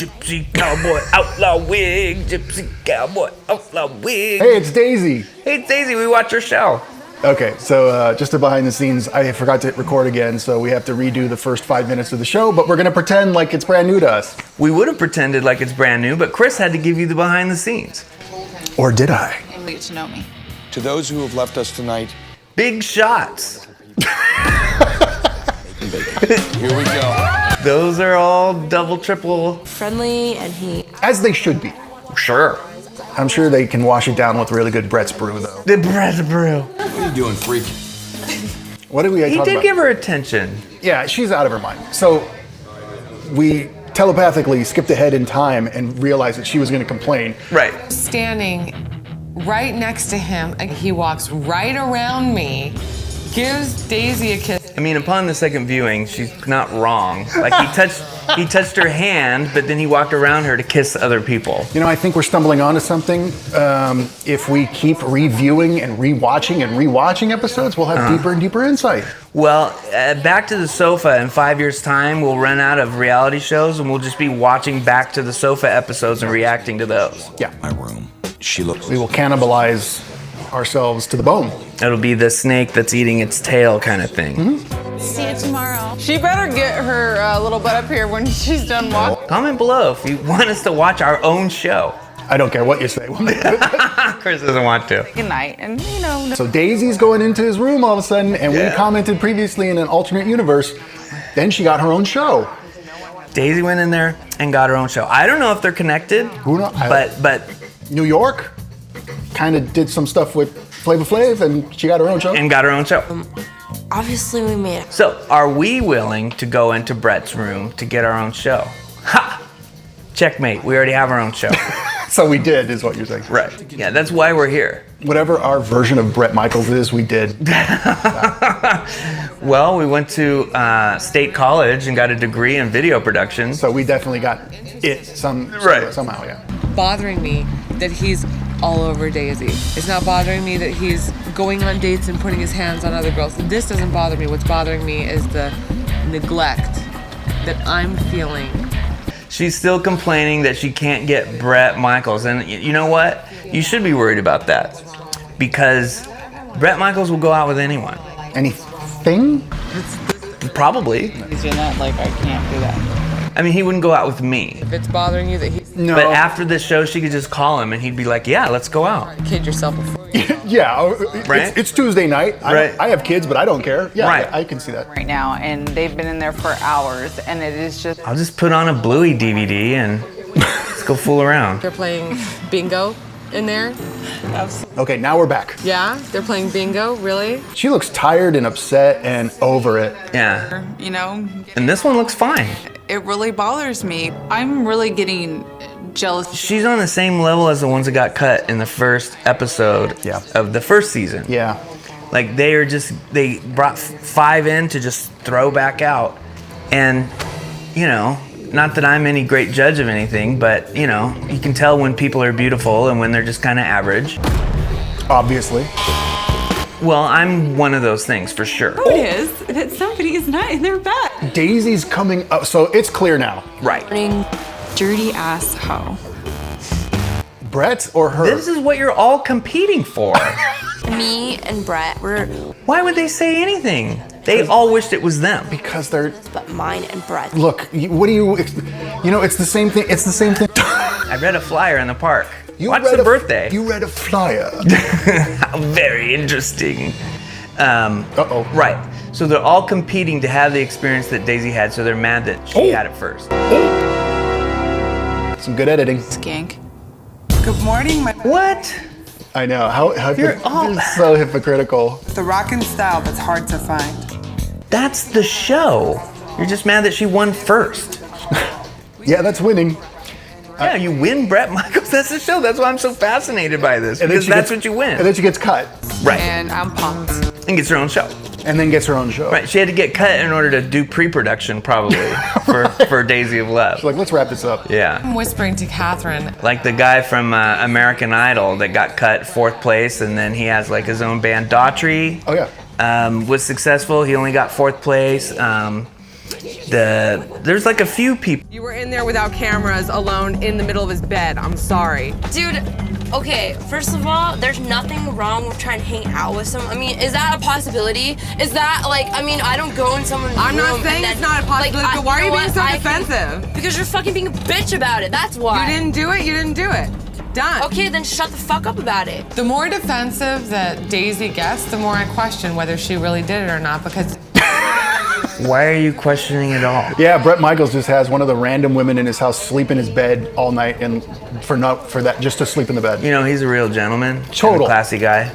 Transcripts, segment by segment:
Gypsy cowboy, outlaw wig. Gypsy cowboy, outlaw wig. Hey, it's Daisy. Hey, it's Daisy. We watch your show. Okay, so just a behind the scenes, I forgot to hit record again, so we have to redo the first 5 minutes of the show, but we're gonna pretend like it's brand new to us. We would have pretended like it's brand new, but Chris had to give you the behind the scenes. Or did I? Get to know me. To those who have left us tonight, Big shots. here we go. Those are all double, triple. Friendly, and he... As they should be. Sure. I'm sure they can wash it down with really good Brett's brew, though. The bread brew. What are you doing, freak? What did we He talk did about? give her attention. Yeah, she's out of her mind. So we telepathically skipped ahead in time and realized that she was going to complain. Right. Standing right next to him, and he walks right around me, gives Daisy a kiss. I mean, upon the second viewing, she's not wrong. Like he touched her hand, but then he walked around her to kiss other people. You know, I think we're stumbling onto something. If we keep reviewing and rewatching episodes, we'll have deeper and deeper insight. Well, Back to the Sofa in 5 years' time, we'll run out of reality shows and we'll just be watching Back to the Sofa episodes and reacting to those. Yeah. My room. She looks. We will cannibalize ourselves to the bone. It'll be the snake that's eating its tail kind of thing. Mm-hmm. See you tomorrow. She better get her little butt up here when she's done walking. Comment below if you want us to watch our own show. I don't care what you say. Chris doesn't want to. Good night, and you know. So Daisy's going into his room all of a sudden, and Yeah. we commented previously in an alternate universe. Then she got her own show. Daisy went in there and got her own show. I don't know if they're connected, Who knows? but New York kind of did some stuff with Flavor Flav, and she got her own show. and got her own show. Obviously, we made it. So, are we willing to go into Brett's room to get our own show? Ha! Checkmate. We already have our own show. So we did, is what you're saying. Right. Yeah, that's why we're here. Whatever our version of Brett Michaels is, we did. Well, we went to State College and got a degree in video production. So we definitely got it Right. somehow, yeah. Bothering me that he's all over Daisy. It's not bothering me that he's going on dates and putting his hands on other girls. This doesn't bother me. What's bothering me is the neglect that I'm feeling. She's still complaining that she can't get Brett Michaels. And you know what? You should be worried about that. Because Brett Michaels will go out with anyone. Anything? Probably. He's doing that, like I can't do that. I mean, he wouldn't go out with me. If it's bothering you that he's No. But after this show, she could just call him and he'd be like, yeah, let's go out. kid yourself before. Yeah, Right? it's Tuesday night. Right. I have kids, but I don't care. Yeah, Right. I can see that. Right now, and they've been in there for hours, and it is just. I'll just put on a Bluey DVD and let's go fool around. They're playing bingo in there. Okay, now we're back. Yeah, they're playing bingo. Really? She looks tired and upset and over it. Yeah. You know, And this one looks fine. it really bothers me. I'm really getting jealous. She's on the same level as the ones that got cut in the first episode Yeah. of the first season. Yeah. Like they brought 5 in to just throw back out. And, you know, not that I'm any great judge of anything, but, you know, you can tell when people are beautiful and when they're just kind of average. Obviously. Well, I'm one of those things for sure. It is that somebody is not in their bed. Daisy's coming up, so it's clear now. Right. Dirty ass hoe. Brett or her? This is what you're all competing for. Me and Brett were, Why would they say anything? They all wished it was them. Because they're. but mine and Brett. Look, what do you? You know, it's the same thing. It's the same thing. I read a flyer in the park. Watch read the birthday. You read a flyer. How very interesting. Uh-oh. Right. So they're all competing to have the experience that Daisy had, so they're mad that she had it first. Some good editing. Skank. Good morning, my What? I know. How You're all- you're so hypocritical. the rockin' style that's hard to find. That's the show. You're just mad that she won first. Yeah, that's winning. Yeah, you win Brett Michaels. That's the show. That's why I'm so fascinated by this. Because that's what you win. And then she gets cut. Right. And I'm pumped. And gets her own show. And then gets her own show. Right. She had to get cut in order to do pre-production, probably, for Daisy of Love. She's like, let's wrap this up. Yeah. I'm whispering to Catherine. Like the guy from American Idol that got cut 4th place, and then he has like his own band, Daughtry. Oh yeah. Was successful. He only got 4th place. There's like a few people. You were in there without cameras, alone in the middle of his bed. I'm sorry. Dude, okay, first of all, there's nothing wrong with trying to hang out with someone. I mean, is that a possibility? Is that like, I mean, I don't go in someone's room. I'm not saying it's not a possibility, but why are you being so defensive? Because you're fucking being a bitch about it, that's why. You didn't do it, you didn't do it. Done. Okay, then shut the fuck up about it. The more defensive that Daisy gets, the more I question whether she really did it or not, because Why are you questioning it all? Yeah, Bret Michaels just has one of the random women in his house sleep in his bed all night, and for that, just to sleep in the bed. You know, he's a real gentleman. Total. And a classy guy.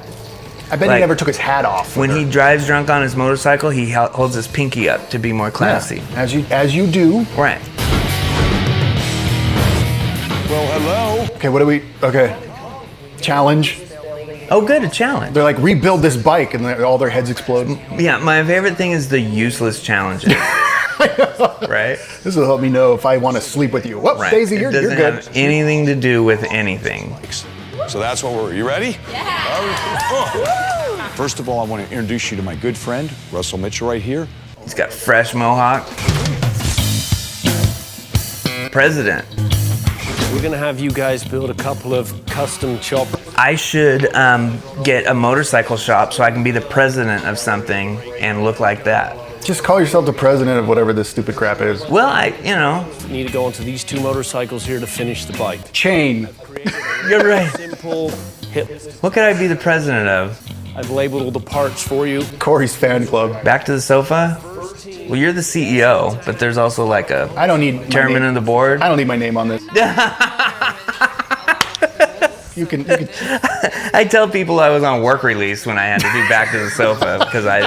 I bet he never took his hat off. When he drives drunk on his motorcycle, he holds his pinky up to be more classy. Yeah, as you do. Right. Well, hello. Okay, what do we? Okay, challenge. Oh, good, a challenge. They're like, rebuild this bike, and all their heads explode. Yeah, my favorite thing is the useless challenges. Right? This will help me know if I want to sleep with you. Whoop, Right. Daisy, It you're doesn't good. have anything to do with anything. So that's what you ready? Yeah. First of all, I want to introduce you to my good friend, Russell Mitchell, right here. He's got fresh mohawk. President. We're gonna have you guys build a couple of custom choppers. I should get a motorcycle shop so I can be the president of something and look like that. Just call yourself the president of whatever this stupid crap is. Well, You need to go onto these two motorcycles here to finish the bike. Chain. You're right. Simple hip. What could I be the president of? I've labeled all the parts for you. Corey's fan club. Back to the sofa? Well, you're the CEO, but there's also like a I don't need chairman of the board. I don't need my name on this. You can. I tell people I was on work release when I had to do Back to the Sofa because I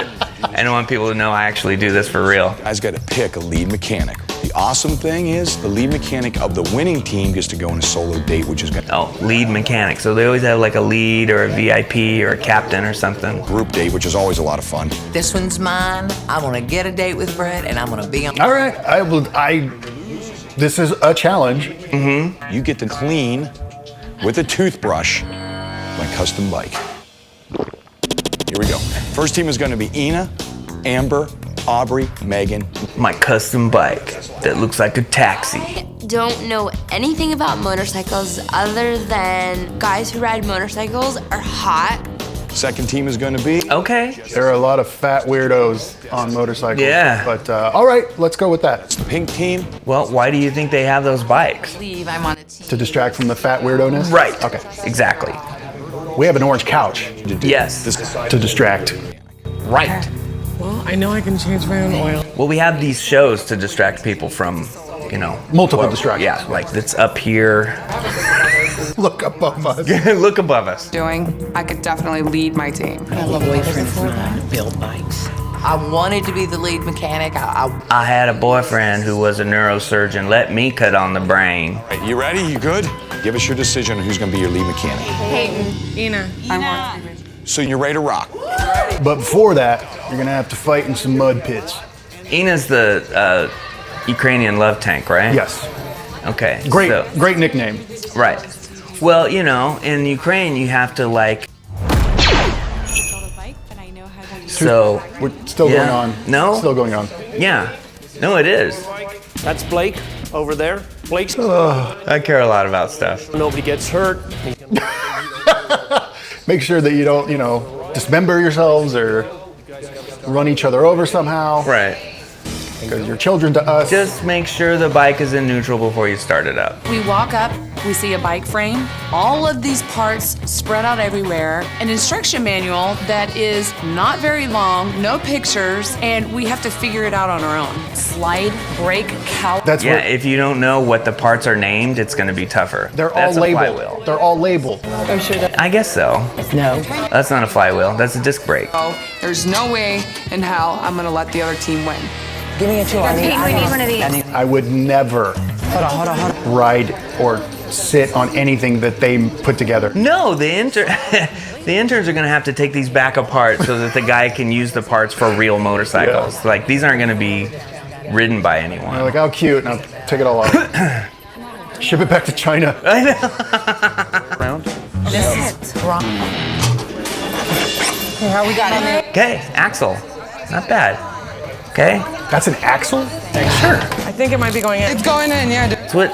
don't want people to know I actually do this for real. Guys got to pick a lead mechanic. The awesome thing is the lead mechanic of the winning team gets to go on a solo date, which is Oh, lead mechanic. So they always have like a lead or a VIP or a captain or something. group date, which is always a lot of fun. This one's mine. I'm gonna get a date with Brett, and I'm gonna be on. All right. This is a challenge. You get to clean with a toothbrush my custom bike. Here we go. First team is going to be Ina, Amber, Aubrey, Megan. My custom bike that looks like a taxi. Don't know anything about motorcycles other than guys who ride motorcycles are hot. Second team is going to be Okay. There are a lot of fat weirdos on motorcycles. Yeah. But all right, let's go with that. the pink team. Well, why do you think they have those bikes? I'm on a team. To distract from the fat weirdo-ness? Right. Okay. Exactly. We have an orange couch Yes. to distract. Right. well, I know I can change my own oil. Well, we have these shows to distract people from, Multiple distractions. Yeah, like that's up here. Look above us. Look above us. Doing, I could definitely lead my team. I have a boyfriend who build bikes. I wanted to be the lead mechanic. I had a boyfriend who was a neurosurgeon. Let me cut on the brain. Right, you ready? You good? Give us your decision on who's going to be your lead mechanic. Ina. So you're ready to rock. But before that, you're gonna have to fight in some mud pits. Ina's the Ukrainian love tank, right? Yes. Okay. Great nickname. Right. Well, in Ukraine you have to like. So We're still going Yeah. on. No? Still going on. yeah, no, it is. That's Blake over there. Blake's I care a lot about stuff. nobody gets hurt. Make sure that you don't, dismember yourselves or run each other over somehow. Right. Because you're children to us. Just make sure the bike is in neutral before you start it up. We walk up, we see a bike frame, all of these parts spread out everywhere, an instruction manual that is not very long, no pictures, and we have to figure it out on our own. Slide, brake, caliper. That's Yeah, what if you don't know what the parts are named, it's going to be tougher. they're That's all a labeled. flywheel. They're all labeled. I guess so. No. That's not a flywheel. That's a disc brake. Oh, there's no way in hell I'm gonna let the other team win. Give me a tour. I need one of these. I would never Hold on. ride or sit on anything that they put together. No, the interns are going to have to take these back apart so that the guy can use the parts for real motorcycles. Yeah. Like these aren't going to be ridden by anyone. They're like, how cute, and I'll take it all off. Ship it back to China. I know. Round. This is wrong. How we got it? Okay, Axel. Not bad. Okay? That's an axle? Sure. I think it might be going in. It's going in, yeah. That's what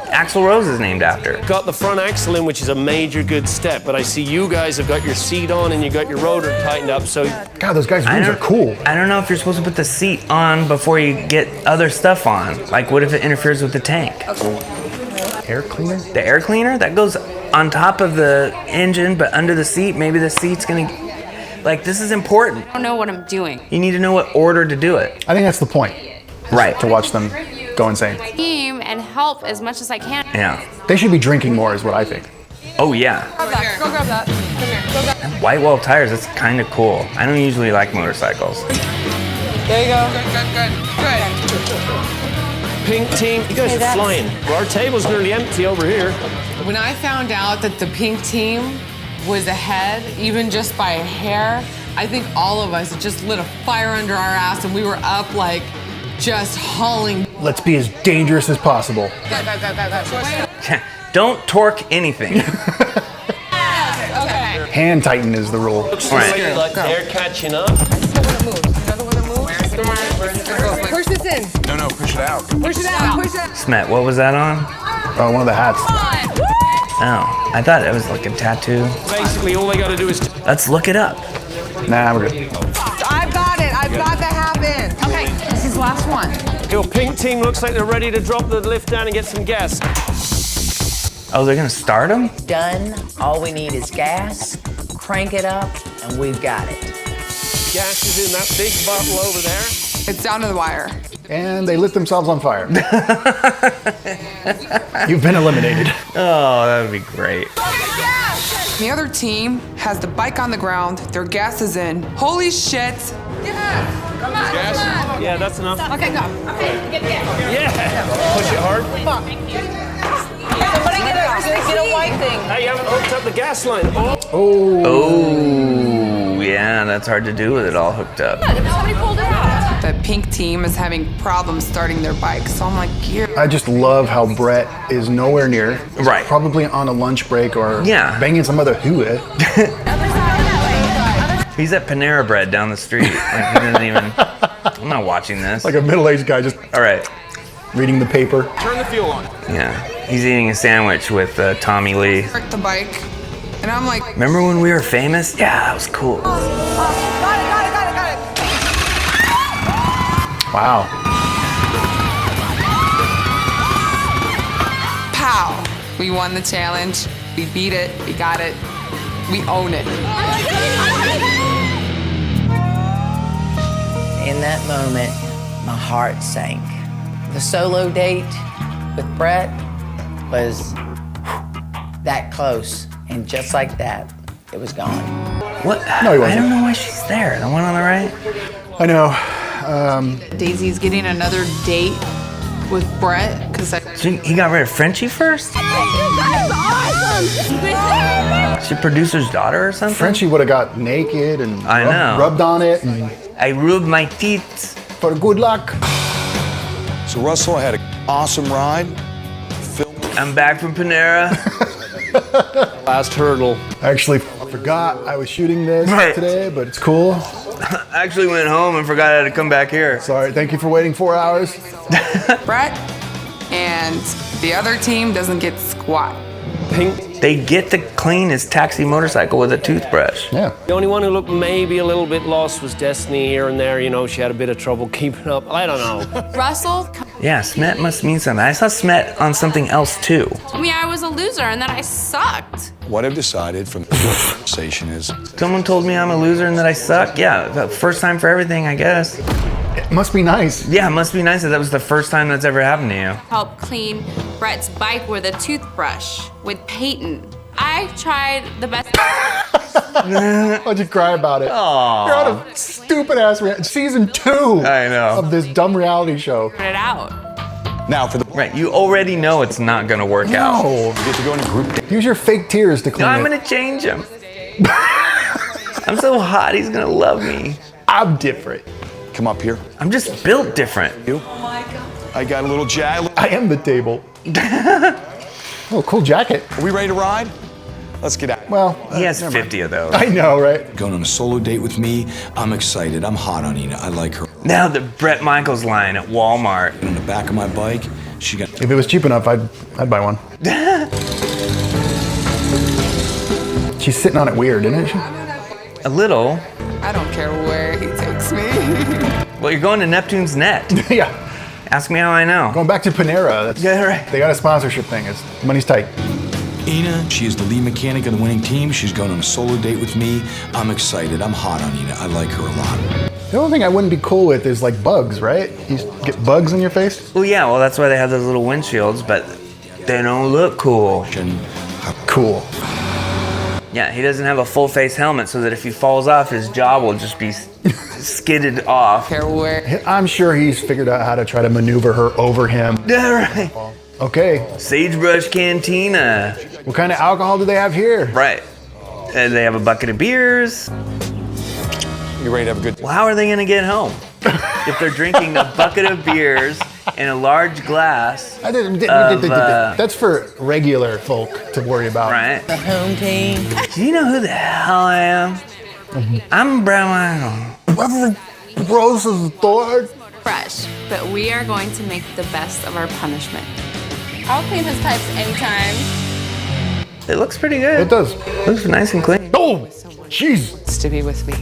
Axl Rose is named after. Got the front axle in, which is a major good step, but I see you guys have got your seat on and you got your rotor tightened up, so... God, those guys' wheels are cool. I don't know if you're supposed to put the seat on before you get other stuff on. Like, what if it interferes with the tank? Air cleaner? The air cleaner? That goes on top of the engine, but under the seat. Maybe the seat's gonna... Like, this is important. I don't know what I'm doing. You need to know what order to do it. I think that's the point. Right. To watch them go insane. Team and help as much as I can. Yeah. They should be drinking more is what I think. Oh, yeah. Grab that. Go grab that. Come here. Go grab that. White wall tires, that's kind of cool. I don't usually like motorcycles. There you go. Good. Pink team, you guys are flying. Well, our table's nearly empty over here. When I found out that the pink team was ahead, even just by a hair, I think all of us just lit a fire under our ass and we were up like just hauling. Let's be as dangerous as possible. Go. Don't torque anything. Okay. Hand tighten is the rule. Looks Right. like they're catching up. Push this in. No, push it out. Push it out. Push it out. Smet, what was that on? Oh, one of the hats. Oh, I thought it was like a tattoo. Basically, all they got to do is... Let's look it up. Nah, we're good. I've got it. I've got the half in. Okay, this is the last one. Your pink team looks like they're ready to drop the lift down and get some gas. Oh, they're gonna start them? Done. All we need is gas. Crank it up, and we've got it. Gas is in that big bottle over there. It's down to the wire. And they lit themselves on fire. You've been eliminated. Oh, that would be great. The other team has the bike on the ground. Their gas is in. Holy shit. Come on, Gas? come on. Yeah, that's enough. Okay, go. Okay, get the gas. Yeah. Push it hard. Somebody get a white thing. Hey, you haven't hooked up the gas line. Oh, yeah, that's hard to do with it all hooked up. Somebody pulled it out. The pink team is having problems starting their bike. So I'm like, I just love how Brett is nowhere near. Right. Probably on a lunch break or Yeah. banging some other hooah. He's at Panera Bread down the street. Like, he doesn't even... I'm not watching this. Like a middle-aged guy just All right. reading the paper. Turn the fuel on. Yeah. He's eating a sandwich with Tommy Lee. the bike. And I'm like, Remember when we were famous? Yeah, that was cool. Got it. Wow. pow. We won the challenge. We beat it. We got it. We own it. In that moment, my heart sank. The solo date with Brett was that close, and just like that, it was gone. What? No, he wasn't. I don't know why she's there. The one on the right? I know. Daisy's getting another date with Brett because So he got rid of Frenchie first? She producer's daughter or something? Frenchie would have got naked and I know. rubbed on it and I rubbed my teeth. for good luck. So Russell, I had an awesome ride. I'm back from Panera. Last hurdle. I actually forgot I was shooting this Right. today, but it's cool. I actually went home and forgot I had to come back here. Sorry, thank you for waiting 4 hours. Brett and the other team doesn't get squat. Pink. They get to clean his taxi motorcycle with a toothbrush. Yeah. The only one who looked maybe a little bit lost was Destiny here and there. You know, she had a bit of trouble keeping up. I don't know. Russell, Yeah, Smet must mean something. I saw Smet on something else too. I mean, I was a loser and then I sucked. What I've decided from the conversation is Someone told me I'm a loser and that I suck. Yeah, the first time for everything, I guess. It must be nice. Yeah, it must be nice that that was the first time that's ever happened to you. Help clean Brett's bike with a toothbrush with Peyton. I tried the best. Why'd you cry about it? You're on a stupid ass season 2 I know. of this dumb reality show. It out. now for the Right, you already know it's not gonna work out. No. you get to go in a group date. Use your fake tears to clean No, I'm it. gonna change him. I'm so hot, he's gonna love me. I'm different. Come up here. I'm just built different. You. I got a little jacket. I am the table. Oh, cool jacket. Are we ready to ride? Let's get out. Well, He has never mind. 50 of those. I know, right? Going on a solo date with me, I'm excited. I'm hot on Ina. I like her. Now the Bret Michaels line at Walmart. In the back of my bike, she got... If it was cheap enough, I'd buy one. She's sitting on it weird, isn't she? A little. I don't care where he takes me. Well, you're going to Neptune's Net. Yeah. Ask me how I know. Going back to Panera. That's, Yeah, right. They got a sponsorship thing. Money's tight. Ina, she is the lead mechanic of the winning team. She's going on a solo date with me. I'm excited. I'm hot on Ina. I like her a lot. The only thing I wouldn't be cool with is like bugs, right? You get bugs in your face? Well, yeah, well, that's why they have those little windshields, but they don't look cool. Cool. Yeah, he doesn't have a full face helmet so that if he falls off, his jaw will just be skidded off. I'm sure he's figured out how to try to maneuver her over him. Yeah, right. Okay. Sagebrush Cantina. What kind of alcohol do they have here? Right. And they have a bucket of beers. You ready to have a good... Well, how are they going to get home if they're drinking a bucket of beers in a large glass? That's for regular folk to worry about. Right. The home team. Do you know who the hell I am? I'm Brown Michael. Rose is Thor. Fresh, but we are going to make the best of our punishment. I'll clean his pipes anytime. It looks pretty good. It does. Looks nice and clean. Oh, jeez. To be with me.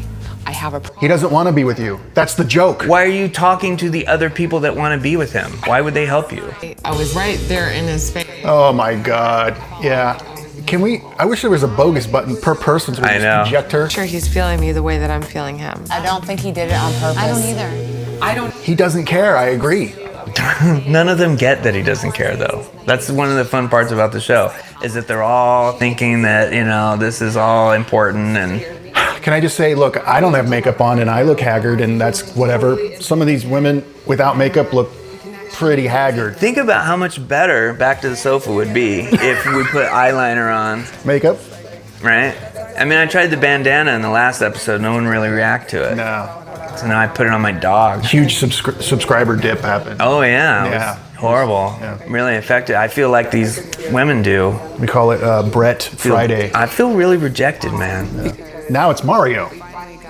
I have a He doesn't want to be with you. That's the joke. Why are you talking to the other people that want to be with him? Why would they help you? I was right there in his face. Oh my God. Yeah. I wish there was a bogus button per person so we I just know. eject her. Sure, he's feeling me the way that I'm feeling him. I don't think he did it on purpose. I don't either. He doesn't care, I agree. None of them get that he doesn't care, though. That's one of the fun parts about the show, is that they're all thinking that, this is all important. And Can I just say, look, I don't have makeup on and I look haggard and that's whatever. Some of these women without makeup look pretty haggard. think about how much better Back to the Sofa would be if we put eyeliner on, Makeup? right? I mean, I tried the bandana in the last episode. No one really reacted to it. No. So now I put it on my dog. Huge subscriber dip happened. Oh, yeah. It Yeah. was horrible. Yeah. Really affected. I feel like these women do. We call it Brett Friday. I feel really rejected, man. Now it's Mario.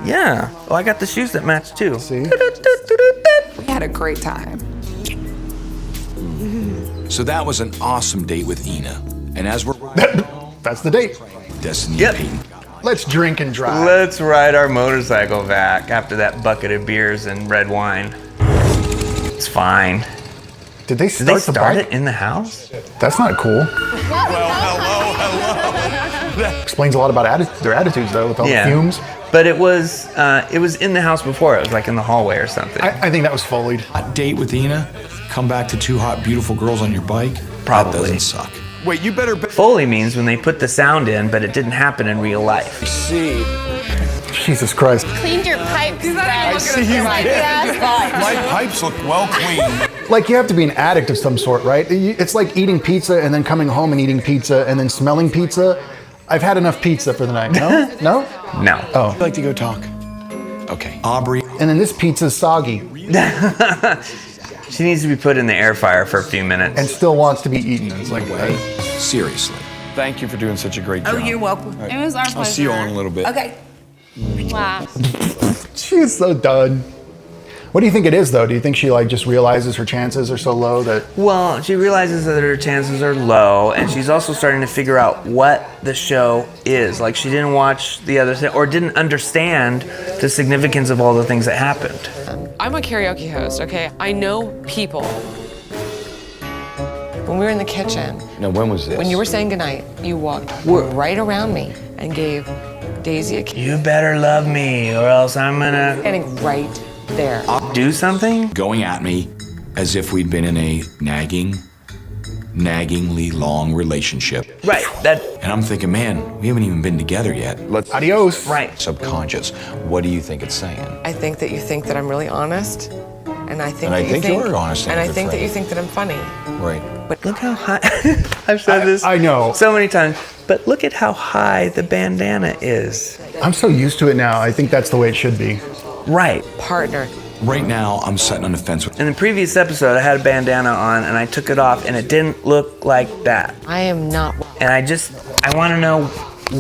Yeah. Oh, I got the shoes that match, too. See? We had a great time. So that was an awesome date with Ina. And as we're... That's the date. Destiny Yep. and Peyton. Let's drink and drive. Let's ride our motorcycle back after that bucket of beers and red wine. It's fine. Did they Did start, they the start bike? it in the house? That's not cool. Hello. Explains a lot about their attitudes, though, with all the fumes. But it was in the house before. It was like in the hallway or something. I think that was Foleyed. Hot date with Ina, come back to two hot, beautiful girls on your bike. Probably. That doesn't suck. Wait, you better... Foley means when they put the sound in, but it didn't happen in real life. See. Jesus Christ. Cleaned your pipes, Brett. I see you did. My pipes look well clean. Like, you have to be an addict of some sort, right? It's like eating pizza and then coming home and eating pizza and then smelling pizza. I've had enough pizza for the night. No? No? No. Oh. I'd like to go talk. Okay. Aubrey. And then this pizza's soggy She needs to be put in the air fryer for a few minutes. and still wants to be eaten. It's like, Seriously. Thank you for doing such a great job. Oh, you're welcome. It was our pleasure. I'll see you all in a little bit. Okay. Wow. she's so done. What do you think it is, though? Do you think she just realizes her chances are so low that... Well, she realizes that her chances are low, and she's also starting to figure out what the show is. Like, she didn't watch the other thing, or didn't understand the significance of all the things that happened. I'm a karaoke host, okay? I know people. When we were in the kitchen, Now, when was this? when you were saying goodnight, you walked right around me and gave Daisy a kiss. You better love me, or else I'm gonna Standing right there. do something. Going at me as if we'd been in a naggingly long relationship. Right. That. And I'm thinking, man, we haven't even been together yet. Adios. Right. Subconscious. What do you think it's saying? I think that you think that I'm really honest, and I think And that I you think you're honest and and a I good think that friend. you think that I'm funny. Right. But look how high. I've said this. I know. So many times. But look at how high the bandana is. I'm so used to it now. I think that's the way it should be. Right. Partner. Right now, I'm sitting on the fence with... In the previous episode, I had a bandana on and I took it off, and it didn't look like that. I am not. And I want to know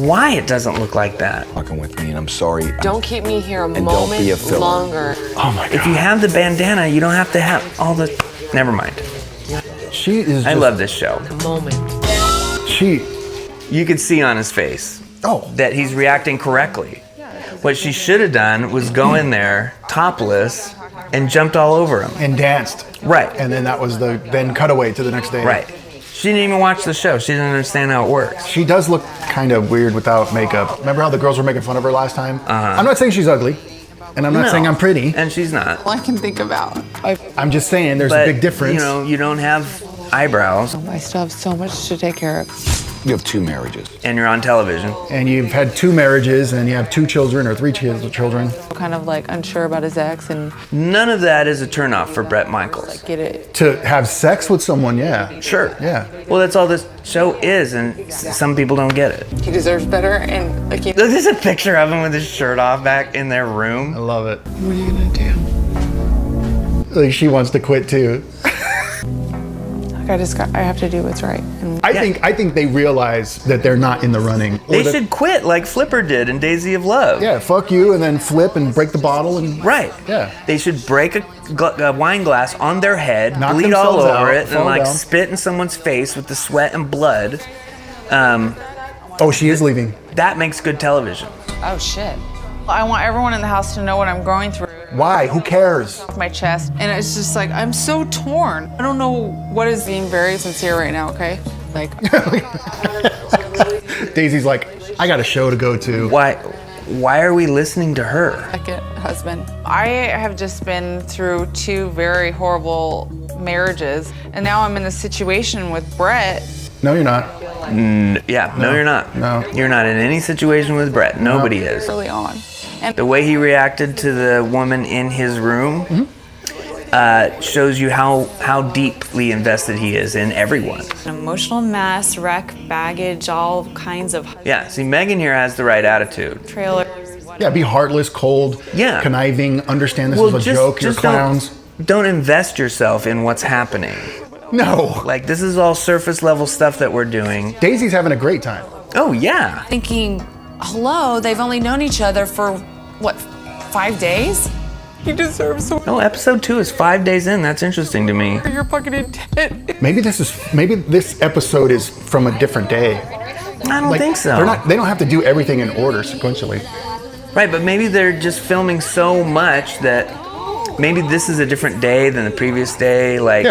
why it doesn't look like that. Fucking with me, and I'm sorry. Don't keep me here a don't moment be a filler. longer. Oh my God. If you have the bandana, you don't have to have all the. Never mind. She is. I love this show. The moment. You could see on his face. Oh. That he's reacting correctly. What she should have done was go in there topless and jumped all over him and danced. Right. And then that was then cutaway to the next day. Right. She didn't even watch the show. She didn't understand how it works. She does look kind of weird without makeup. Remember how the girls were making fun of her last time? I'm not saying she's ugly, and I'm not saying I'm pretty. And she's not. All I can think about. I'm just saying there's a big difference. You know, you don't have eyebrows. I still have so much to take care of. You have 2 marriages. And you're on television. And you've had 2 marriages, and you have 2 children or 3 children. Kind of like unsure about his ex, and none of that is a turnoff for Bret Michaels. Get it? To have sex with someone, yeah. Sure. Yeah. Well, that's all this show is, and some people don't get it. He deserves better, and like. Look, there's a picture of him with his shirt off back in their room. I love it. What are you gonna do? Like she wants to quit too. I have to do what's right. And I think they realize that they're not in the running. They should quit like Flipper did in Daisy of Love. Yeah, fuck you, and then flip and break the bottle and. Right. Yeah. They should break a wine glass on their head, Knock bleed all themselves over out, it, and fall like down. spit in someone's face with the sweat and blood. Oh, she is leaving. That makes good television. Oh shit. I want everyone in the house to know what I'm going through. Why? Who cares? My chest. And it's just like, I'm so torn. I don't know what is being very sincere right now, okay? Like. Daisy's like, I got a show to go to. Why are we listening to her? Second husband. I have just been through 2 very horrible marriages, and now I'm in this situation with Brett. No, you're not. No, you're not. No. You're not in any situation with Brett. Nobody is. Early on. And The way he reacted to the woman in his room shows you how deeply invested he is in everyone. An emotional mess, wreck, baggage, all kinds of Yeah, see, Megan here has the right attitude. trailers. Yeah, be heartless, cold, conniving, understand this is a joke, you're clowns. Don't invest yourself in what's happening. No. Like, this is all surface level stuff that we're doing. Daisy's having a great time. Oh, yeah. thinking, hello, they've only known each other for, what, 5 days? He deserves so. Oh, episode 2 is 5 days in. That's interesting to me. You're fucking intent. Maybe this episode is from a different day. I don't think so. They don't have to do everything in order sequentially. Right, but maybe they're just filming so much that maybe this is a different day than the previous day. Like,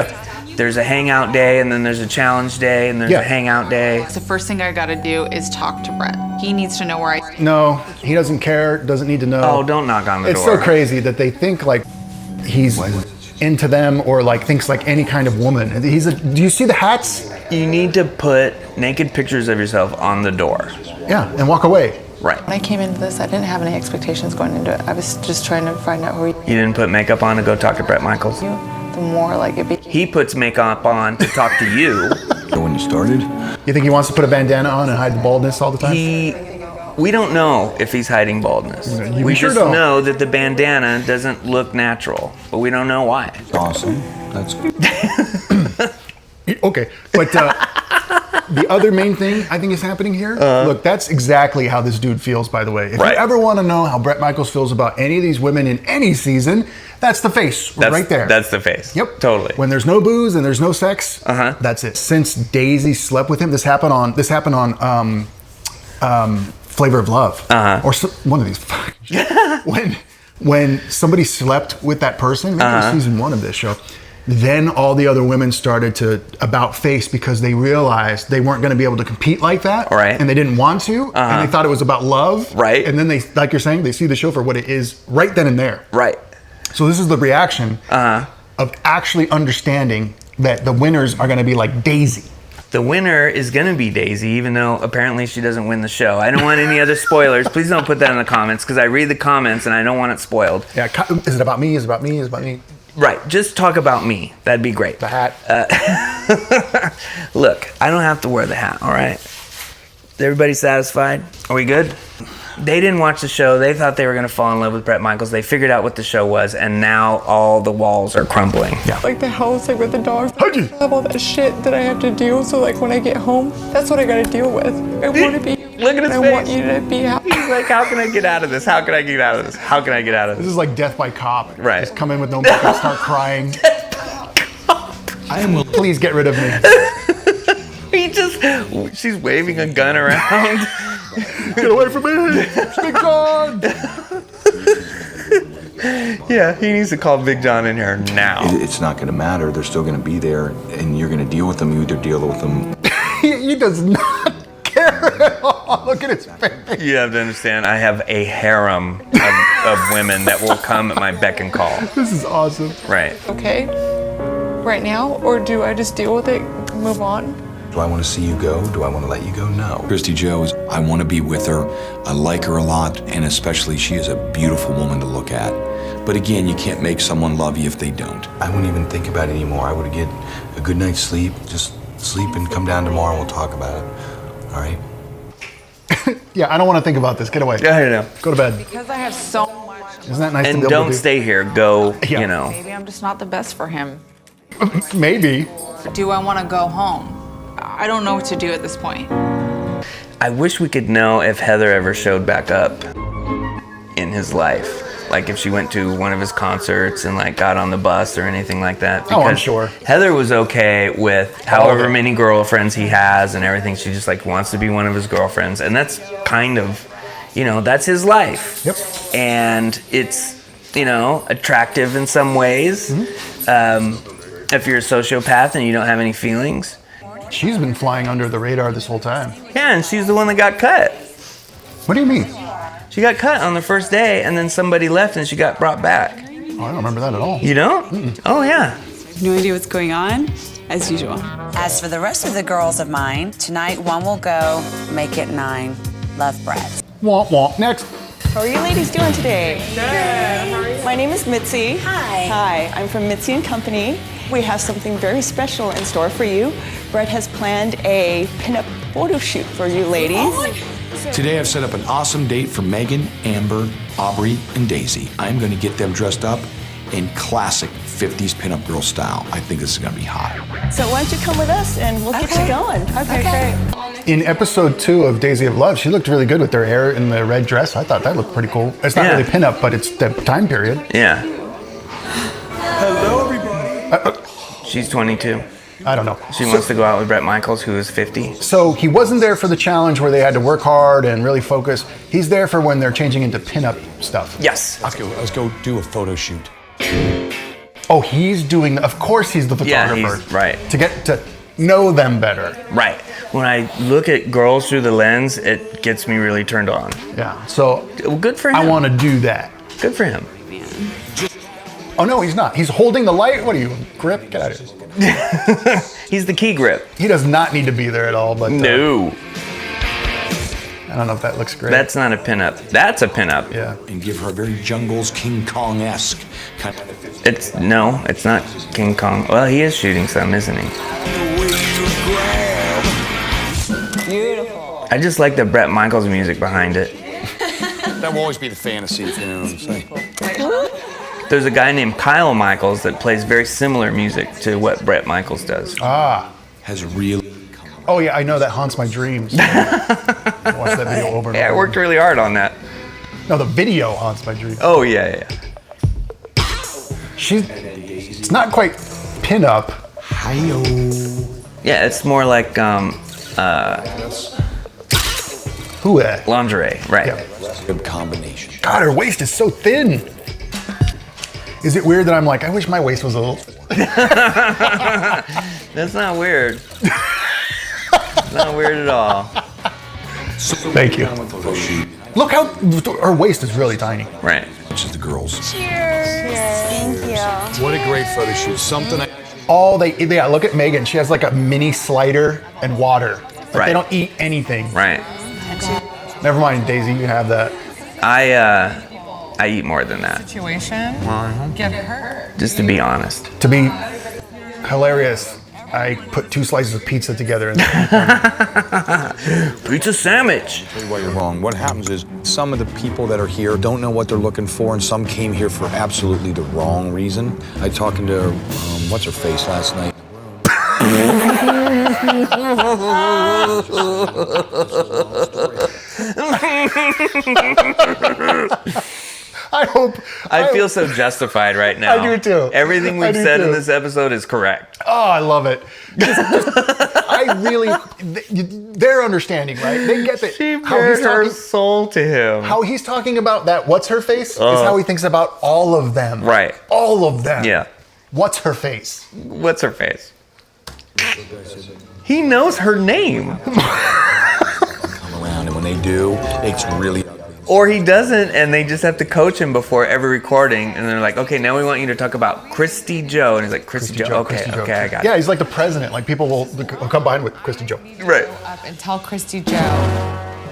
there's a hangout day, and then there's a challenge day, and there's a hangout day. The first thing I gotta do is talk to Brett. He needs to know where I. No, he doesn't care, doesn't need to know. Oh, don't knock on the It's door. so crazy that they think like he's into them or like thinks like any kind of woman. Do you see the hats? You need to put naked pictures of yourself on the door. Yeah, and walk away. Right. When I came into this, I didn't have any expectations going into it. I was just trying to find out who You didn't put makeup on to go talk to Bret Michaels? the more like it became. He puts makeup on to talk to you. When you started? You think he wants to put a bandana on and hide the baldness all the time? We don't know if he's hiding baldness. We sure just don't. know that the bandana doesn't look natural, but we don't know why. Awesome. That's good. Okay, but the other main thing I think is happening here, look, that's exactly how this dude feels, by the way. If you ever want to know how Bret Michaels feels about any of these women in any season, that's the face right there. That's the face. Yep. Totally. When there's no booze and there's no sex, that's it. Since Daisy slept with him, this happened on Flavor of Love. Or one of these. when somebody slept with that person, maybe it was season 1 of this show, then all the other women started to about face because they realized they weren't going to be able to compete like that. Right. And they didn't want to. And they thought it was about love. Right. And then they, like you're saying, they see the show for what it is right then and there. Right. So this is the reaction of actually understanding that the winners are going to be like Daisy. The winner is going to be Daisy, even though apparently she doesn't win the show. I don't want any other spoilers. Please don't put that in the comments because I read the comments and I don't want it spoiled. Yeah, is it about me? Is it about me? Is it about me? Right, just talk about me. That'd be great. The hat. Look, I don't have to wear the hat, all right? Is everybody satisfied? Are we good? They didn't watch the show. They thought they were going to fall in love with Bret Michaels. They figured out what the show was, and now all the walls are crumbling. Yeah. Like the house, like with the dogs. I have all that shit that I have to do. So like when I get home, that's what I gotta deal with. I want to be. Look at his I face. want you to be happy. She's like, how can I get out of this? How can I get out of this? How can I get out of This this? is like death by cop. Right. Just come in with no makeup, start crying. Please get rid of me. She's waving a gun around. Get away from me! Big John! Yeah, he needs to call Big John in here now. It's not going to matter. They're still going to be there, and you're going to deal with them. You either deal with them. He does not care at all. Look at his face. You have to understand, I have a harem of women that will come at my beck and call. This is awesome. Right. Okay, right now, or do I just deal with it, move on? Do I want to see you go? Do I want to let you go? No. Christy Joe, I want to be with her. I like her a lot, and especially she is a beautiful woman to look at. But again, you can't make someone love you if they don't. I wouldn't even think about it anymore. I would get a good night's sleep. Just sleep and come down tomorrow and we'll talk about it. All right? Yeah, I don't want to think about this. Get away. Yeah, I know. Go to bed. Because I have so much. Isn't that nice And to be able don't to do? stay here. Go, Yeah. you know. Maybe I'm just not the best for him. Maybe. Do I want to go home? I don't know what to do at this point. I wish we could know if Heather ever showed back up in his life. Like if she went to one of his concerts and like got on the bus or anything like that. Oh, I'm Because sure. Heather was okay with All however of it. many girlfriends he has and everything. She just like wants to be one of his girlfriends. And that's kind of, you know, that's his life. Yep. And it's, you know, attractive in some ways. If you're a sociopath and you don't have any feelings. She's been flying under the radar this whole time. Yeah, and she's the one that got cut. What do you mean? She got cut on the first day, and then somebody left, and she got brought back. Oh, I don't remember that at all. You don't? Oh, yeah. No idea what's going on, as usual. As for the rest of the girls of mine, tonight one will go, make it 9. Love, Brett. Womp womp. Next. How are you ladies doing today? Good. How are you? My name is Mitzi. Hi. Hi, I'm from Mitzi and Company. We have something very special in store for you. Brett has planned a pinup photo shoot for you ladies. Today I've set up an awesome date for Megan, Amber, Aubrey, and Daisy. I'm going to get them dressed up in classic 50s pinup girl style. I think this is going to be hot. So why don't you come with us and we'll get you going. Okay, great. In episode 2 of Daisy of Love, she looked really good with her hair in the red dress. I thought that looked pretty cool. It's not Yeah. really pinup, but it's the time period. Yeah. Hello, everybody. She's 22. I don't know. She wants to go out with Bret Michaels, who is 50. So he wasn't there for the challenge where they had to work hard and really focus. He's there for when they're changing into pinup stuff. Yes. Let's go do a photo shoot. Oh, he's doing. Of course, he's the Yeah, photographer. he's right. To get to know them better. Right. When I look at girls through the lens, it gets me really turned on. Yeah. So Well, good for him. I want to do that. Good for him. Oh no, he's not. He's holding the light. What are you, grip? Get out of here. He's the key grip. He does not need to be there at all. But No. I don't know if that looks great. That's not a pinup. That's a pinup. Yeah. And give her a very Jungles King Kong-esque kind of. It's not King Kong. Well, he is shooting some, isn't he? Beautiful. I just like the Bret Michaels music behind it. That will always be the fantasy, if you know what I'm saying. There's a guy named Kyle Michaels that plays very similar music to what Bret Michaels does. Ah. Has really. Oh yeah, I know that haunts my dreams. I watched that video over and Yeah, I over. worked really hard on that. No, the video haunts my dreams. Oh yeah. It's not quite pinup. Hi-yo. Yeah, it's more like Who that? lingerie, right? Yeah. Good combination. God, her waist is so thin. Is it weird that I'm like, I wish my waist was a little. That's not weird. It's not weird at all. Thank you. Look how her waist is really tiny. Right. Which is the girls. Cheers. Thank you. What a great photo shoot. Something. Yeah, look at Megan. She has like a mini slider and water. Like Right. They don't eat anything. Right. Never mind, Daisy, you have that. I eat more than that, Situation. Get hurt. just to be honest. To be hilarious, I put 2 slices of pizza together. And Pizza sandwich. Tell you why you're wrong. What happens is some of the people that are here don't know what they're looking for, and some came here for absolutely the wrong reason. I talking to what's her face last night. I feel so justified right now. I do too. Everything we've said in this episode is correct. Oh, I love it. They're understanding, right? They get that. She bared her soul to him. How he's talking about that what's her face is how he thinks about all of them. Right. All of them. Yeah. What's her face? What's her face? He knows her name. Come around, and when they do, it's really... Or he doesn't, and they just have to coach him before every recording, and they're like, okay, now we want you to talk about Christy Joe, and he's like, Christy Joe, okay, I got it. Yeah, he's like the president. Like people will come behind with Christy Joe. Right. Up and tell Christy Joe.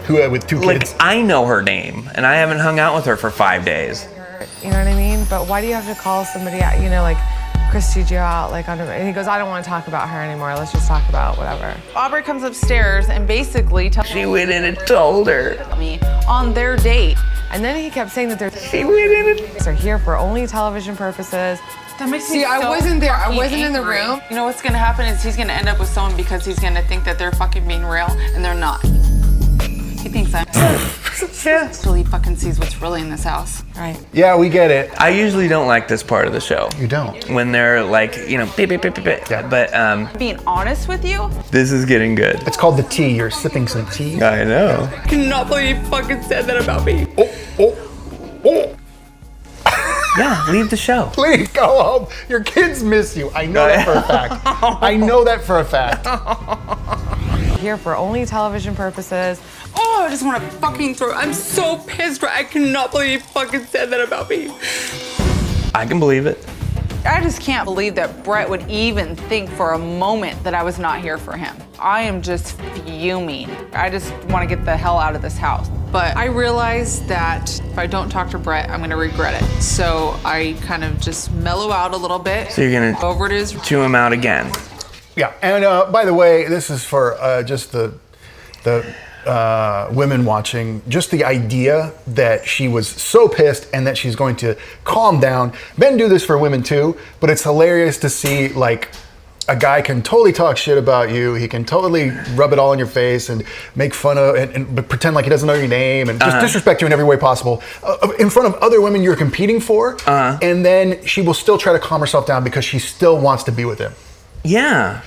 Who with 2 kids. Like, I know her name, and I haven't hung out with her for 5 days. You know what I mean? But why do you have to call somebody out, you know, like Christy Joe out, like under, and he goes, I don't want to talk about her anymore. Let's just talk about whatever. Aubrey comes upstairs and basically tells She went in and told her. me on their date. And then he kept saying that She went in and... they're here for only television purposes. That makes See, me I so wasn't there. I fucking wasn't in the angry. room. You know what's gonna happen is he's gonna end up with someone because he's gonna think that they're fucking being real and they're not. He thinks I'm until he fucking sees what's really in this house. Right. Yeah, we get it. I usually don't like this part of the show. You don't? When they're like, you know, beep, beep, beep, beep, beep. Yeah. But Being honest with you, this is getting good. It's called the tea. You're sipping some tea. I know. I cannot believe you fucking said that about me. Oh. Yeah, leave the show. Please go home. Your kids miss you. I know that for a fact. I know that for a fact. Here for only television purposes. Oh, I just want to fucking throw. I'm so pissed. Right? I cannot believe you fucking said that about me. I can believe it. I just can't believe that Brett would even think for a moment that I was not here for him. I am just fuming. I just want to get the hell out of this house. But I realize that if I don't talk to Brett, I'm going to regret it. So I kind of just mellow out a little bit. So you're going to over it is. chew him out again. Yeah, and by the way, this is for just the women watching, just the idea that she was so pissed and that she's going to calm down. Men do this for women too, but it's hilarious to see like a guy can totally talk shit about you. He can totally rub it all in your face and make fun of and pretend like he doesn't know your name and just disrespect you in every way possible in front of other women you're competing for. And then she will still try to calm herself down because she still wants to be with him. Yeah.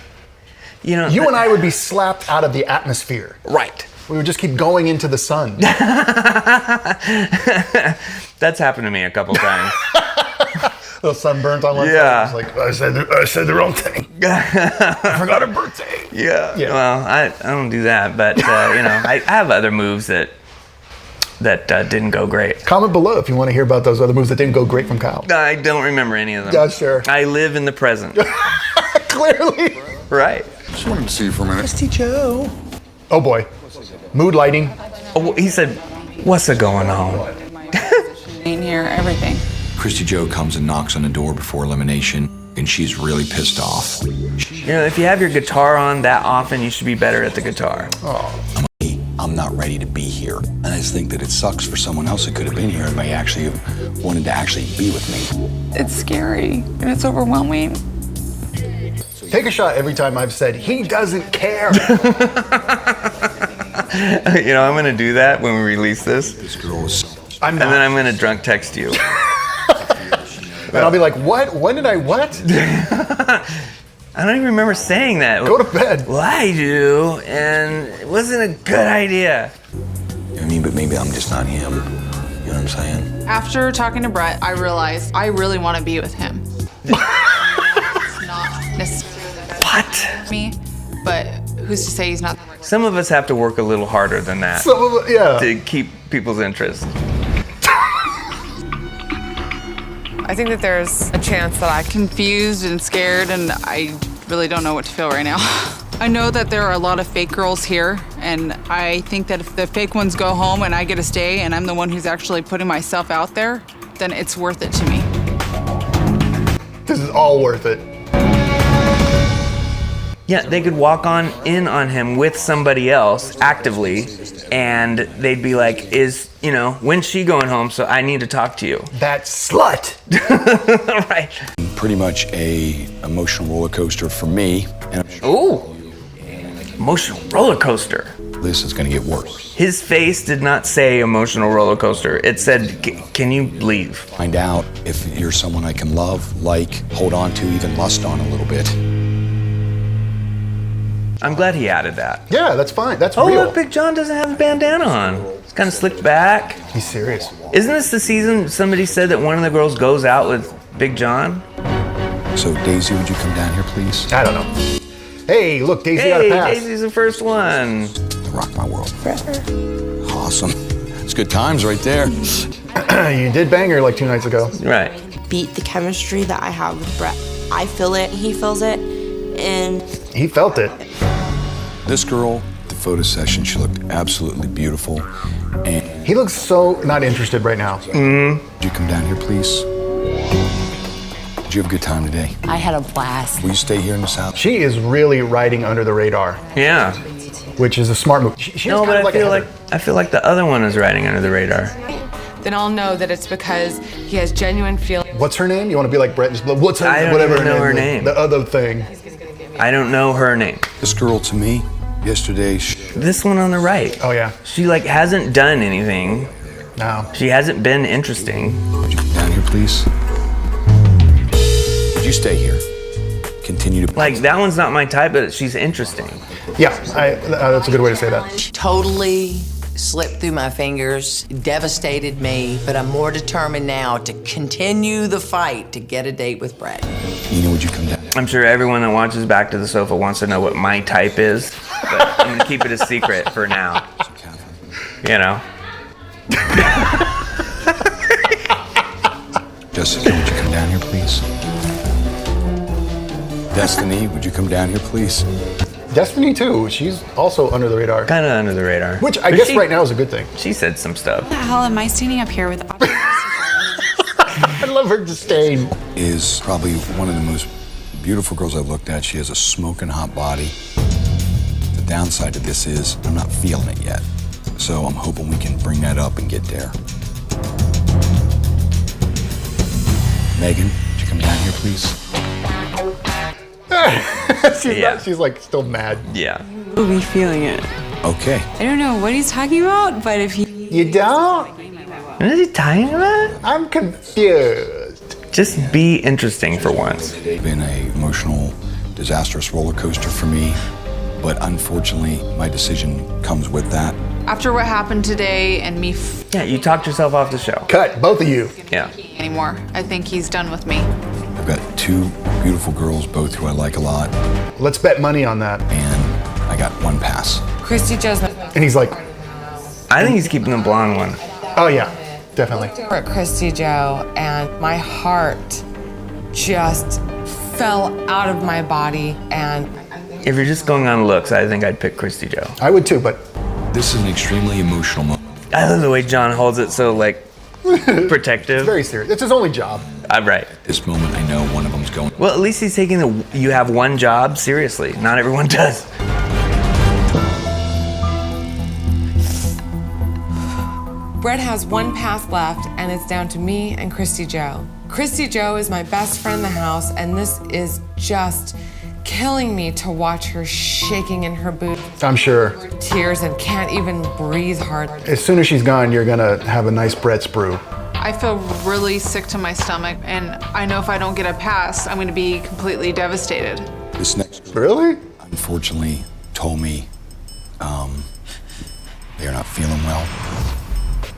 You know, you and I would be slapped out of the atmosphere. Right. We would just keep going into the sun. That's happened to me a couple times. Little sunburnt on one side. It's like, I said the wrong thing. I forgot her birthday. Yeah. Well, I don't do that, but you know, I have other moves that didn't go great. Comment below if you want to hear about those other moves that didn't go great from Kyle. I don't remember any of them. Yeah, sure. I live in the present. Clearly. Right. Just wanted to see you for a minute. Christy Joe. Oh boy. Mood lighting. Oh, he said, what's going on? In here, everything. Christy Joe comes and knocks on the door before elimination, and she's really pissed off. You know, if you have your guitar on that often, you should be better at the guitar. I'm not ready to be here. And I just think that it sucks for someone else that could have been here and may actually have wanted to actually be with me. It's scary and it's overwhelming. Take a shot every time I've said, he doesn't care. You know, I'm going to do that when we release this. This girl is... I'm not. And then I'm going to drunk text you. And I'll be like, what? When did I what? I don't even remember saying that. Go to bed. Well, I do, and it wasn't a good idea. I mean, but maybe I'm just not him. You know what I'm saying? After talking to Brett, I realized I really want to be with him. It's not necessarily me, but who's to say he's not? Some of us have to work a little harder than that. Some of it, yeah. To keep people's interest. I think that there's a chance that I'm confused and scared, and I really don't know what to feel right now. I know that there are a lot of fake girls here, and I think that if the fake ones go home and I get to stay and I'm the one who's actually putting myself out there, then it's worth it to me. This is all worth it. Yeah, they could walk in on him with somebody else actively, and they'd be like, when's she going home? So I need to talk to you. That slut. Right. Pretty much a emotional roller coaster for me. Ooh. Emotional roller coaster. This is gonna get worse. His face did not say emotional roller coaster. It said, can you leave? Find out if you're someone I can love, like, hold on to, even lust on a little bit. I'm glad he added that. Yeah, that's fine. That's Oh, real. look, Big John doesn't have a bandana on. It's kind of slicked back. He's serious. Isn't this the season somebody said that one of the girls goes out with Big John? So, Daisy, would you come down here, please? I don't know. Hey, look, Daisy got a pass. Daisy's the first one. Rock my world. Awesome. It's good times right there. You did bang her like 2 nights ago. Right. Beat the chemistry that I have with Brett. I feel it, he feels it, and He felt it. This girl, the photo session, she looked absolutely beautiful. And He looks so not interested right now. would you come down here, please? Did you have a good time today? I had a blast. Will you stay here in this house? She is really riding under the radar, Yeah. which is a smart move. She's No, kind but of like I feel like the other one is riding under the radar. Then I'll know that it's because he has genuine feelings. What's her name? You want to be like Brett? Just what's her? I don't whatever even know her is. name. The other thing. I don't know her name. This girl, to me, yesterday, This one on the right. Oh yeah. She like hasn't done anything. No. She hasn't been interesting. would you come down here, please? Would you stay here? Continue to... Like that one's not my type, but she's interesting. Yeah, that's a good way to say that. Totally slipped through my fingers, devastated me, but I'm more determined now to continue the fight to get a date with Brett. Ina, would you come down? I'm sure everyone that watches Back to the Sofa wants to know what my type is, but I'm gonna keep it a secret for now. You know. Jessica, would you come down here, please? Destiny, would you come down here, please? Destiny too. She's also under the radar. Kind of under the radar. Which I But guess right now is a good thing. She said some stuff. What the hell am I standing up here with? I love her disdain. Is probably one of the most beautiful girls I've looked at. She has a smoking hot body. The downside to this is I'm not feeling it yet. So I'm hoping we can bring that up and get there. Megan, would you come down here, please? She's like still mad. Yeah. Will be feeling it. Okay. I don't know what he's talking about, but if he. You don't? What is he talking about? I'm confused. Just be interesting for once. It's been an emotional, disastrous roller coaster for me, but unfortunately, my decision comes with that. After what happened today and me Yeah, you talked yourself off the show. Cut, both of you. Yeah. anymore, I think he's done with me. I've got 2 beautiful girls, both who I like a lot, Let's bet money on that. and I got 1 pass. Christy Joe's my And he's like, I think he's keeping the blonde one. oh yeah, definitely. at Christy Joe, and my heart just fell out of my body, and If you're just going on looks, I think I'd pick Christy Joe. I would too, but This is an extremely emotional moment. I love the way John holds it so like protective. very serious. It's his only job. I'm right. This moment, I know one of them's going. Well, at least he's taking the you have one job seriously. Not everyone does. Brett has 1 pass left, and it's down to me and Christy Joe. Christy Joe is my best friend in the house, and this is just killing me to watch her shaking in her boots, I'm sure. tears, and can't even breathe hard. As soon as she's gone, you're gonna have a nice Brett's brew. I feel really sick to my stomach, and I know if I don't get a pass, I'm going to be completely devastated. This next, Really? unfortunately, told me they're not feeling well.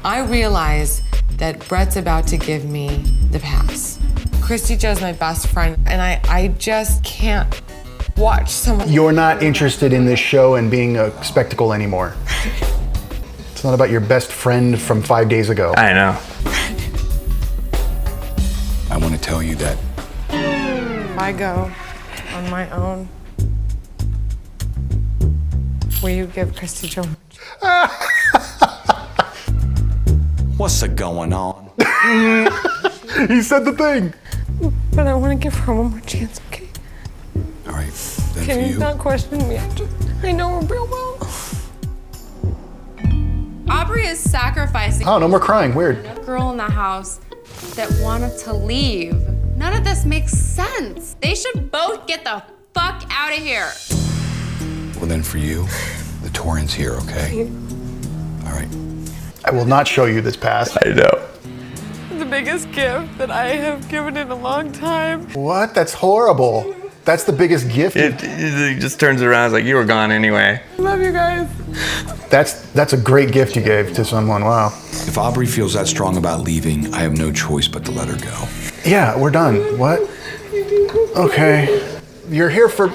I realize that Brett's about to give me the pass. Christy Joe's my best friend, and I just can't watch someone. You're not interested in this show and being a spectacle anymore. It's not about your best friend from 5 days ago. I know. I want to tell you that If I go on my own, will you give Christy Joe? what's going on? He said the thing. But I want to give her one more chance, okay? All right, then Can for you you. not question me? I know her real well. Aubrey is sacrificing Oh, no more crying. Weird. a girl in the house that wanted to leave. None of this makes sense. They should both get the fuck out of here. Well, then for you, the Torrance here, okay? All right. I will not show you this pass. I know. The biggest gift that I have given in a long time. What? That's horrible. That's the biggest gift. It just turns around. It's like, you were gone anyway. Love you guys. That's a great gift you gave to someone. Wow. If Aubrey feels that strong about leaving, I have no choice but to let her go. Yeah, we're done. What? Okay. You're here for...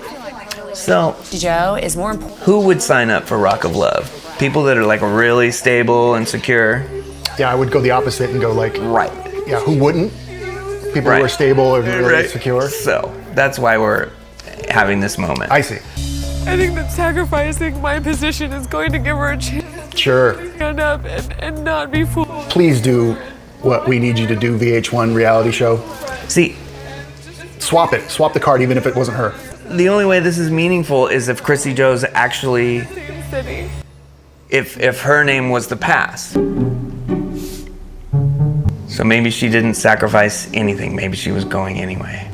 So, Joe is more important. who would sign up for Rock of Love? People that are like really stable and secure. Yeah, I would go the opposite and go like... Right. Yeah, who wouldn't? People who are stable and really secure. So, that's why we're having this moment. I see. I think that sacrificing my position is going to give her a chance Sure. to stand up and not be fooled. Please do what we need you to do, VH1 reality show. See, swap it. Swap the card even if it wasn't her. The only way this is meaningful is if Chrissy Joe's actually... If her name was the pass. So maybe she didn't sacrifice anything. Maybe she was going anyway.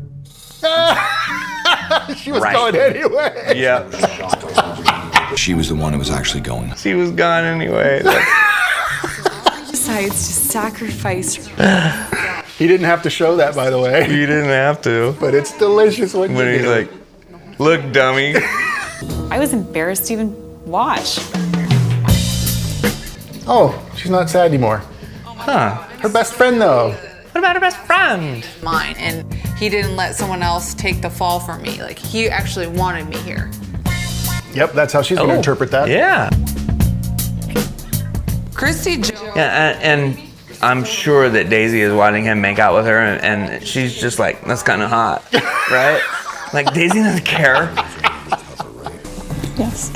She was going anyway. Yeah. She was the one who was actually going. She was gone anyway. Decides to sacrifice. He didn't have to show that, by the way. You didn't have to. But it's delicious when you he's do. like, look, dummy. I was embarrassed to even watch. Oh, she's not sad anymore. Huh. Her best friend, though. What about her best friend? Mine, and he didn't let someone else take the fall for me. Like, he actually wanted me here. Yep, that's how she's going to interpret that. Yeah. Christy Joe. Yeah, and I'm sure that Daisy is watching him make out with her, and she's just like, that's kind of hot, right? Like, Daisy doesn't care. Yes.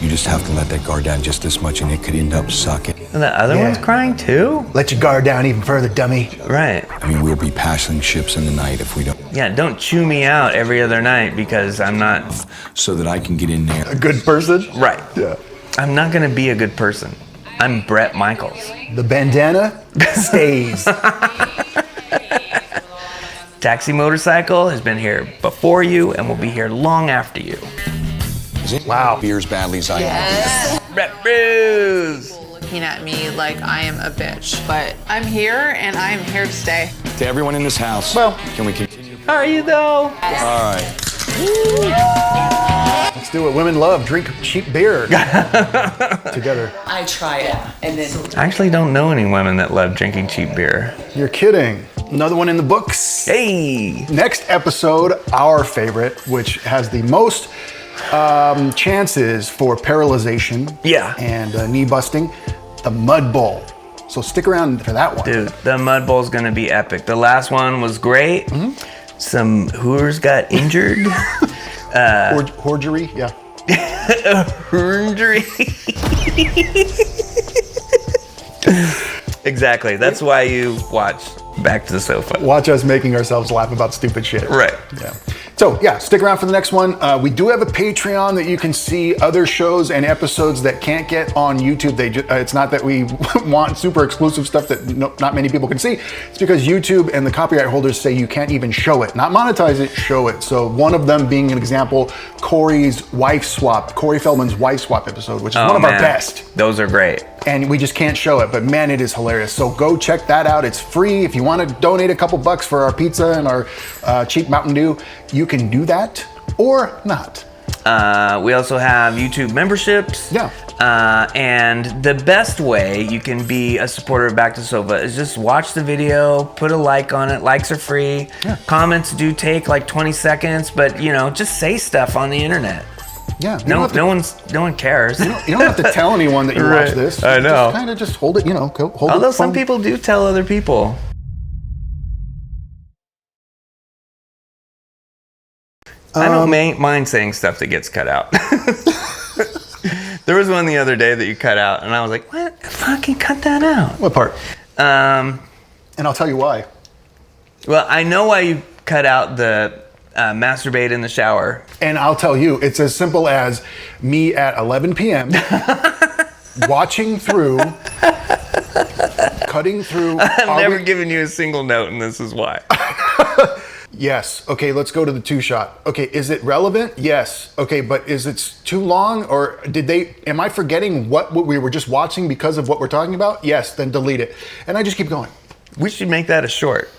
You just have to let that guard down just this much and it could end up sucking. And the other one's crying too? Let your guard down even further, dummy. Right. I mean, we'll be passing ships in the night if we don't. Yeah, don't chew me out every other night because I'm not... So that I can get in there. A good person? Right. Yeah. I'm not going to be a good person. I'm Brett Michaels. The bandana stays. Taxi Motorcycle has been here before you and will be here long after you. Wow. Beers badly as I Yes. Brett Bruce. Looking at me like I am a bitch. But I'm here, and I am here to stay. To everyone in this house. Well, can we continue? Are you though? All right. Let's do what women love. Drink cheap beer together. I try it, and then I actually don't know any women that love drinking cheap beer. You're kidding. Another one in the books. Hey. Next episode, our favorite, which has the most chances for paralyzation. Yeah. And knee busting, the Mud Bowl. So stick around for that one. Dude, the Mud Bowl is going to be epic. The last one was great. Mm-hmm. Some Hooters got injured. Horgery, yeah. Horgery. Exactly. That's why you watch Back to the Sofa. Watch us making ourselves laugh about stupid shit. Right. Yeah. So yeah, stick around for the next one. We do have a Patreon that you can see other shows and episodes that can't get on YouTube. It's not that we want super exclusive stuff that not many people can see. It's because YouTube and the copyright holders say you can't even show it. Not monetize it, show it. So one of them being an example, Corey Feldman's wife swap episode, which is one of our best. Those are great. And we just can't show it, but man, it is hilarious. So go check that out. It's free. If you want to donate a couple bucks for our pizza and our cheap Mountain Dew, you can do that or not. We also have YouTube memberships. Yeah. And the best way you can be a supporter of Back to the Sofa is just watch the video, put a like on it. Likes are free. Yeah. Comments do take like 20 seconds, but just say stuff on the internet. Yeah. No one cares. You don't have to tell anyone that you watch this. I know. Kind of just hold it, hold it. Although some people do tell other people. I don't mind saying stuff that gets cut out. There was one the other day that you cut out, and I was like, what? Fucking cut that out. What part? And I'll tell you why. Well, I know why you cut out the masturbate in the shower. And I'll tell you, it's as simple as me at 11 p.m. watching through, cutting through. I've never given you a single note, and this is why. Yes. Okay, let's go to the 2-shot. Okay, is it relevant? Yes. Okay, but is it too long, or am I forgetting what we were just watching because of what we're talking about? Yes, then delete it. And I just keep going. We should make that a short.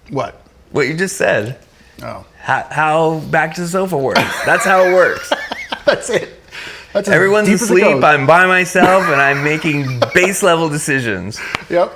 What? What you just said. Oh. How Back to the Sofa works. That's how it works. That's it. That's Everyone's asleep, I'm by myself, and I'm making base level decisions. Yep.